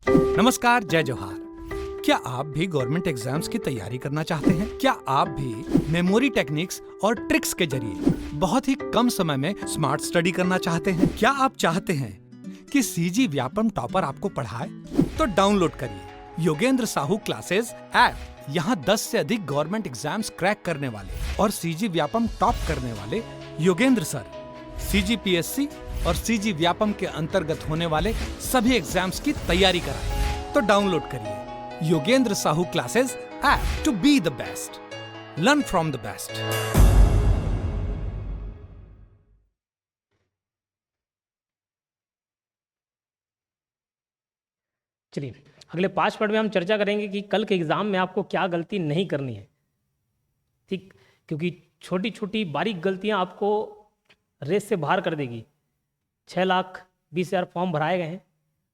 नमस्कार, जय जोहार। क्या आप भी गवर्नमेंट एग्जाम्स की तैयारी करना चाहते हैं? क्या आप भी मेमोरी टेक्निक्स और ट्रिक्स के जरिए बहुत ही कम समय में स्मार्ट स्टडी करना चाहते हैं? क्या आप चाहते हैं कि सीजी व्यापम टॉपर आपको पढ़ाए? तो डाउनलोड करिए योगेंद्र साहू क्लासेस ऐप। यहाँ 10 से अधिक गवर्नमेंट एग्जाम्स क्रैक करने वाले और सीजी व्यापम टॉप करने वाले योगेंद्र सर सीजीपीएससी और सीजी व्यापम के अंतर्गत होने वाले सभी एग्जाम्स की तैयारी कराएं। तो डाउनलोड करिए Yogendra Sahu classes app to be the best, learn from the best. चलिए, अगले 5 मिनट में हम चर्चा करेंगे कि कल के एग्ज़ाम में आपको क्या गलती नहीं करनी है। ठीक, क्योंकि छोटी छोटी बारीक गलतियां आपको रेस से बाहर कर देगी। 6,20,000 फॉर्म भराए गए हैं,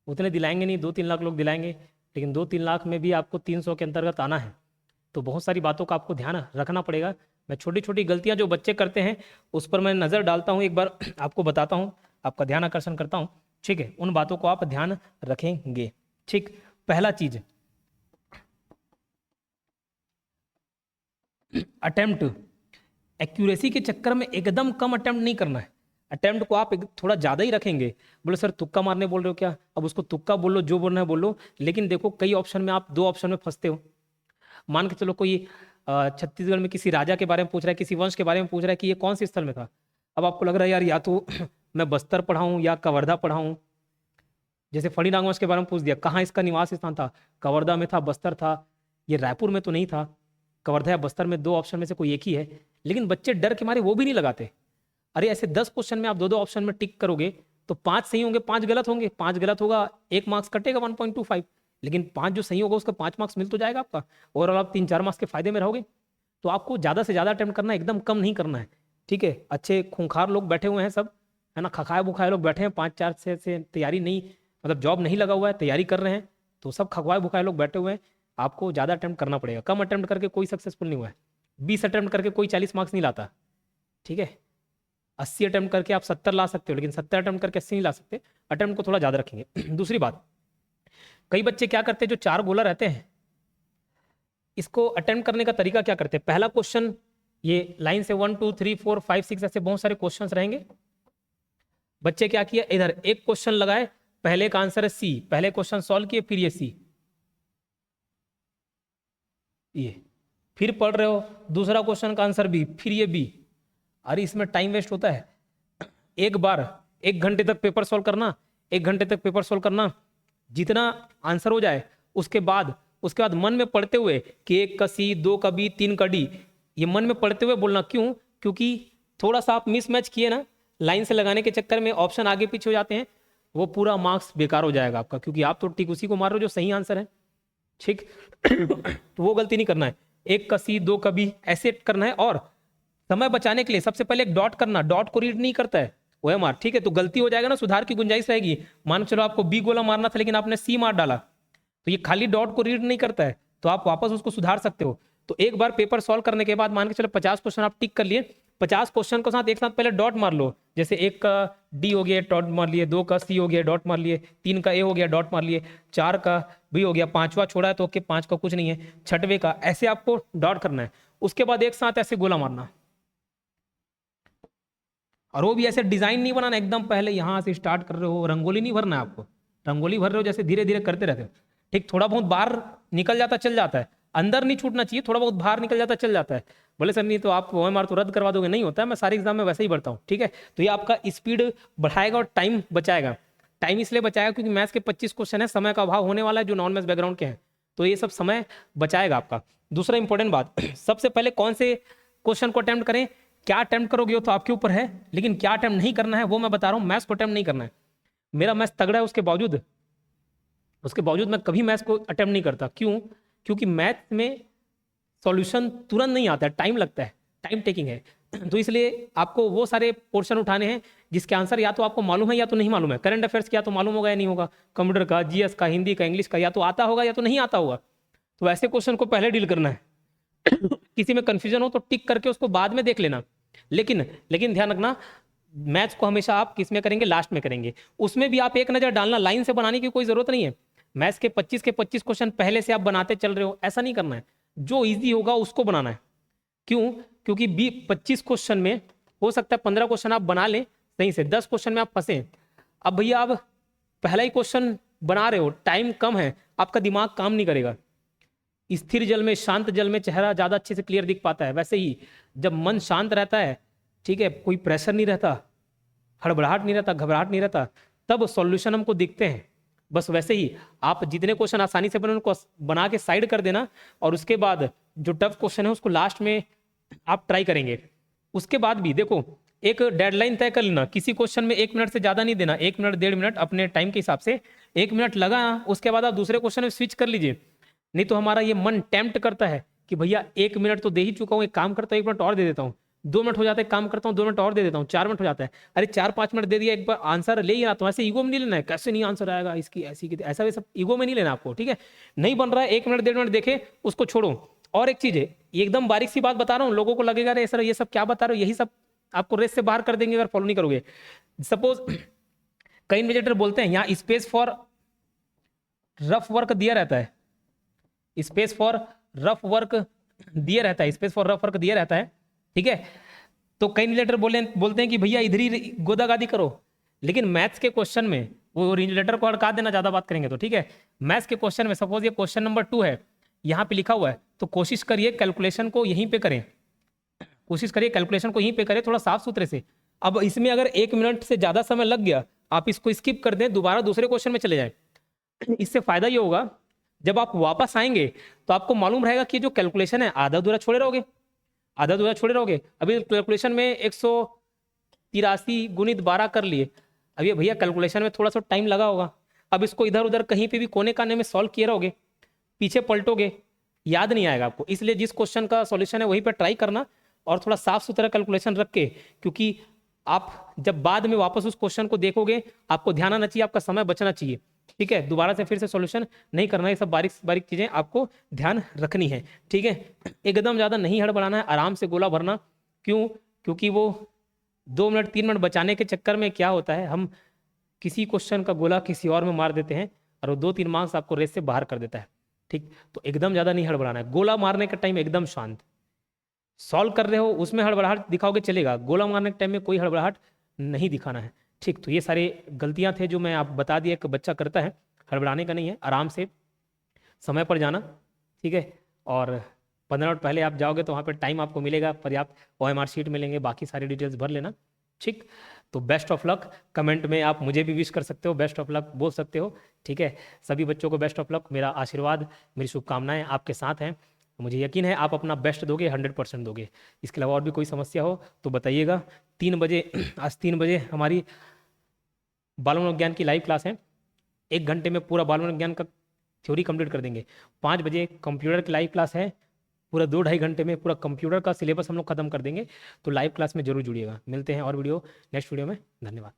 उतने दिलाएंगे नहीं, 2-3 लाख लोग दिलाएंगे, लेकिन 2-3 लाख में भी आपको 300 के अंतर्गत आना है। तो बहुत सारी बातों का आपको ध्यान रखना पड़ेगा। मैं छोटी छोटी गलतियां जो बच्चे करते हैं उस पर मैं नज़र डालता हूं, एक बार आपको बताता हूं, आपका ध्यान आकर्षण करता हूं। ठीक है, उन बातों को आप ध्यान रखेंगे। ठीक, पहला चीज, अटेम्प्ट। एक्यूरेसी के चक्कर में एकदम कम अटेम्प्ट नहीं करना है। अटेम्प्ट को आप थोड़ा ज़्यादा ही रखेंगे। बोले सर तुक्का मारने बोल रहे हो क्या? अब उसको तुक्का बोल लो, जो बोलना है बोलो, लेकिन देखो कई ऑप्शन में आप 2 ऑप्शन में फंसते हो। मान के चलो कोई छत्तीसगढ़ में किसी राजा के बारे में पूछ रहा है, किसी वंश के बारे में पूछ रहा है कि ये कौन से स्थल में था। अब आपको लग रहा है यार या तो मैं बस्तर पढ़ाऊँ या कवर्धा पढ़ाऊँ। जैसे फणी नागवंश के बारे में पूछ दिया, कहाँ इसका निवास स्थान था? कवर्धा में था, बस्तर था, ये रायपुर में तो नहीं था। कवर्धा या बस्तर में 2 ऑप्शन में से कोई एक ही है, लेकिन बच्चे डर के मारे वो भी नहीं लगाते। अरे ऐसे 10 क्वेश्चन में आप 2-2 ऑप्शन में टिक करोगे तो 5 सही होंगे, 5 गलत होंगे। 5 गलत होगा, 1 मार्क्स कटेगा 1.25, लेकिन 5 जो सही होगा उसका 5 मार्क्स मिल तो जाएगा आपका। ओवरऑल आप 3-4 मार्क्स के फायदे में रहोगे। तो आपको ज़्यादा से ज़्यादा अटेम्प्ट करना है, एकदम कम नहीं करना है। ठीक है, अच्छे खूंखार लोग बैठे हुए हैं सब, है ना, खखाए बुखाए लोग बैठे हैं, 5-4 से तैयारी नहीं, मतलब जॉब नहीं लगा हुआ है, तैयारी कर रहे हैं, तो सब खखवाए बुखाए लोग बैठे हुए हैं। आपको ज़्यादा अटेम्प्ट करना पड़ेगा। कम अटेम्प्ट करके कोई सक्सेसफुल नहीं हुआ है। 20 अटेम्प्ट करके कोई 40 मार्क्स नहीं लाता। ठीक है, 80 अटेम्प्ट करके आप 70 ला सकते हो, लेकिन 70 अटेम्प्ट करके 80 नहीं ला सकते। अटेम्प्ट को थोड़ा ज़्यादा रखेंगे। दूसरी बात, कई बच्चे क्या करते हैं, जो 4 गोला रहते हैं, इसको अटेम्प्ट करने का तरीका क्या करते हैं। पहला क्वेश्चन ये लाइन से 1 2 3 4 5 6 ऐसे बहुत सारे क्वेश्चन रहेंगे। बच्चे क्या किया, इधर एक क्वेश्चन लगाए, पहले का आंसर है सी, पहले क्वेश्चन सॉल्व किए, फिर ये सी, ये फिर पढ़ रहे हो, दूसरा क्वेश्चन का आंसर बी, फिर ये बी। अरे इसमें टाइम वेस्ट होता है। एक बार 1 घंटे तक पेपर सॉल्व करना, 1 घंटे तक पेपर सॉल्व करना, जितना आंसर हो जाए उसके बाद मन में पढ़ते हुए कि 1 का सी, 2 का बी, 3 का डी, ये मन में पढ़ते हुए बोलना। क्यों? क्योंकि थोड़ा सा आप मिसमैच किए ना, लाइन से लगाने के चक्कर में ऑप्शन आगे पीछे हो जाते हैं, वो पूरा मार्क्स बेकार हो जाएगा आपका, क्योंकि आप तो ठीक उसी को मार रहे हो जो सही आंसर है। ठीक तो वो गलती नहीं करना है। 1 का सी, 2 का बी, ऐसे करना है। और समय बचाने के लिए सबसे पहले एक डॉट करना, डॉट को रीड नहीं करता है OMR। ठीक है, तो गलती हो जाएगा ना, सुधार की गुंजाइश रहेगी। मान चलो आपको बी गोला मारना था लेकिन आपने सी मार डाला, तो ये खाली डॉट को रीड नहीं करता है, तो आप वापस उसको सुधार सकते हो। तो एक बार पेपर सॉल्व करने के बाद मान के चलो 50 क्वेश्चन आप टिक कर लिए, 50 क्वेश्चन के साथ एक साथ पहले डॉट मार लो। जैसे 1 का डी हो गया, डॉट मार लिए, 2 का सी हो गया, डॉट मार लिए, 3 का ए हो गया, डॉट मार लिए, 4 का बी हो गया, 5वां छोड़ा है तो ओके, 5 का कुछ नहीं है, 6वें का, ऐसे आपको डॉट करना है। उसके बाद एक साथ ऐसे गोला मारना, और वो भी ऐसे डिजाइन नहीं बनाना एकदम पहले यहां से स्टार्ट कर रहे हो, रंगोली नहीं भरना है आपको। रंगोली भर रहे हो जैसे धीरे धीरे करते रहते हो। ठीक, थोड़ा बहुत बाहर निकल जाता चल जाता है, अंदर नहीं छूटना चाहिए, थोड़ा बहुत बाहर निकल जाता चल जाता है। बोले सर नहीं तो आप OMR तो रद्द करवा दोगे, नहीं होता है, मैं सारे एग्जाम में वैसे ही भरता हूँ। ठीक है, तो ये आपका स्पीड बढ़ाएगा और टाइम बचाएगा। टाइम इसलिए बचाएगा क्योंकि मैथ्स के 25 क्वेश्चन है, समय का अभाव होने वाला है जो नॉन मैथ्स बैकग्राउंड के हैं, तो ये सब समय बचाएगा आपका। दूसरा इंपॉर्टेंट बात, सबसे पहले कौन से क्वेश्चन को अटेम्प्ट करें, क्या अटेम्प्ट करोगे वो तो आपके ऊपर है, लेकिन क्या अटेम्प्ट नहीं करना है वो मैं बता रहा हूँ। मैथ्स को अटेम्प्ट नहीं करना है। मेरा मैथ्स तगड़ा है, उसके बावजूद मैं कभी मैथ्स को अटेम्प्ट नहीं करता। क्यों? क्योंकि मैथ में सॉल्यूशन तुरंत नहीं आता है, टाइम लगता है, टाइम टेकिंग है। तो इसलिए आपको वो सारे पोर्शन उठाने हैं जिसके आंसर या तो आपको मालूम है या तो नहीं मालूम है। करंट अफेयर्स या तो मालूम होगा या नहीं होगा, कंप्यूटर का, GS का, हिंदी का, इंग्लिश का, या तो आता होगा या तो नहीं आता होगा। तो ऐसे क्वेश्चन को पहले डील करना है। किसी में कंफ्यूजन हो तो टिक करके उसको बाद में देख लेना, लेकिन ध्यान रखना, मैथ्स को हमेशा आप किस में करेंगे, लास्ट में करेंगे। उसमें भी आप एक नज़र डालना, लाइन से बनाने की कोई ज़रूरत नहीं है। मैथ्स के 25 क्वेश्चन पहले से आप बनाते चल रहे हो, ऐसा नहीं करना है। जो इजी होगा उसको बनाना है। क्यों? क्योंकि 25 क्वेश्चन में हो सकता है 15 क्वेश्चन आप बना लें सही से, 10 क्वेश्चन में आप फंसे। अब भैया आप पहला ही क्वेश्चन बना रहे हो, टाइम कम है, आपका दिमाग काम नहीं करेगा। स्थिर जल में, शांत जल में चेहरा ज्यादा अच्छे से क्लियर दिख पाता है। वैसे ही जब मन शांत रहता है, ठीक है, कोई प्रेशर नहीं रहता, हड़बड़ाहट नहीं रहता, घबराहट नहीं रहता, तब सॉल्यूशन हमको दिखते हैं। बस वैसे ही आप जितने क्वेश्चन आसानी से बने उनको बना के साइड कर देना, और उसके बाद जो टफ क्वेश्चन है उसको लास्ट में आप ट्राई करेंगे। उसके बाद भी देखो, एक डेडलाइन तय कर लेना, किसी क्वेश्चन में 1 मिनट से ज्यादा नहीं देना, 1 मिनट 1.5 मिनट अपने टाइम के हिसाब से। 1 मिनट लगा, उसके बाद आप दूसरे क्वेश्चन में स्विच कर लीजिए। नहीं तो हमारा ये मन टेम्प्ट करता है कि भैया 1 मिनट तो दे ही चुका हूँ, एक काम करता हूँ 1 मिनट और दे देता हूँ, 2 मिनट हो जाता है, काम करता हूँ 2 मिनट और दे देता हूँ, 4 मिनट हो जाता है, अरे 4-5 मिनट दे दिया, एक बार आंसर ले ही आता हूँ। ऐसे ईगो में नहीं लेना है, कैसे नहीं आंसर आएगा इसकी, ऐसी की ऐसा वैसा ईगो में नहीं लेना आपको, ठीक है। नहीं बन रहा है, 1 मिनट 1.5 मिनट देखे, उसको छोड़ो। और एक चीज है, एकदम बारीक सी बात बता रहा हूँ, लोगों को लगेगा अरे सर ये सब क्या बता रहे हो, यही सब आपको रेस से बाहर कर देंगे अगर फॉलो नहीं करोगे। सपोज कई इन्विजिलेटर बोलते हैं यहाँ स्पेस फॉर रफ वर्क दिया रहता है, स्पेस फॉर रफ वर्क दिया रहता है, स्पेस फॉर रफ वर्क दिया रहता है, ठीक है। तो कई इन्विजिलेटर बोलते हैं कि भैया इधर ही गोदागादी करो, लेकिन मैथ्स के क्वेश्चन में वो इन्विजिलेटर को हटा देना, ज्यादा बात करेंगे तो, ठीक है। मैथ्स के क्वेश्चन में सपोज ये क्वेश्चन नंबर 2 है, यहाँ पे लिखा हुआ है, तो कोशिश करिए कैलकुलेशन को यहीं पे करें, कोशिश करिए कैलकुलेशन को यहीं पे करें थोड़ा साफ सुथरे से। अब इसमें अगर 1 मिनट से ज्यादा समय लग गया, आप इसको स्किप कर दें, दोबारा दूसरे क्वेश्चन में चले जाएं। इससे फायदा ये होगा, जब आप वापस आएंगे तो आपको मालूम रहेगा कि जो कैलकुलेशन है आधा अधूरा छोड़े रहोगे, आधा अधूरा छोड़े रहोगे। अभी कैलकुलेशन में 183 गुणित 12 कर लिए, अभी भैया कैलकुलेशन में थोड़ा सा टाइम लगा होगा, अब इसको इधर उधर कहीं पे भी कोने काने में सॉल्व किए रहोगे, पीछे पलटोगे, याद नहीं आएगा आपको। इसलिए जिस क्वेश्चन का सॉल्यूशन है वहीं पर ट्राई करना, और थोड़ा साफ सुथरा कैलकुलेशन रख के, क्योंकि आप जब बाद में वापस उस क्वेश्चन को देखोगे आपको ध्यान आना चाहिए, आपका समय बचना चाहिए, ठीक है। दोबारा से फिर से सॉल्यूशन नहीं करना है, ये सब बारीक बारीक चीजें आपको ध्यान रखनी है, ठीक है। एकदम ज्यादा नहीं हड़बड़ाना है, आराम से गोला भरना। क्यों? क्योंकि वो 2 मिनट 3 मिनट बचाने के चक्कर में क्या होता है, हम किसी क्वेश्चन का गोला किसी और में मार देते हैं, और वो 2-3 मार्क्स आपको रेस से बाहर कर देता है, ठीक। तो एकदम ज्यादा नहीं हड़बड़ाना है, गोला मारने का टाइम एकदम शांत, सॉल्व कर रहे हो उसमें हड़बड़ाहट दिखाओगे चलेगा, गोला मारने के टाइम में कोई हड़बड़ाहट नहीं दिखाना है, ठीक। तो ये सारे गलतियां थे जो मैं आप बता दिया कि बच्चा करता है, हड़बड़ाने का नहीं है, आराम से समय पर जाना, ठीक है। और 15 मिनट पहले आप जाओगे तो वहाँ पे टाइम आपको मिलेगा पर्याप्त, OMR शीट मिलेंगे, बाकी सारी डिटेल्स भर लेना, ठीक। तो बेस्ट ऑफ लक, कमेंट में आप मुझे भी विश कर सकते हो, बेस्ट ऑफ लक बोल सकते हो, ठीक है। सभी बच्चों को बेस्ट ऑफ लक, मेरा आशीर्वाद, मेरी शुभकामनाएं आपके साथ हैं। मुझे यकीन है आप अपना बेस्ट दोगे, 100% दोगे। इसके अलावा और भी कोई समस्या हो तो बताइएगा। 3 बजे आज 3 बजे हमारी बाल मनोविज्ञान की लाइव क्लास है, 1 घंटे में पूरा बाल मनोविज्ञान का थ्योरी कंप्लीट कर देंगे। 5 बजे कंप्यूटर की लाइव क्लास है, पूरा 2-2.5 घंटे में पूरा कंप्यूटर का सिलेबस हम लोग खत्म कर देंगे। तो लाइव क्लास में जरूर जुड़िएगा। मिलते हैं और वीडियो नेक्स्ट वीडियो में, धन्यवाद।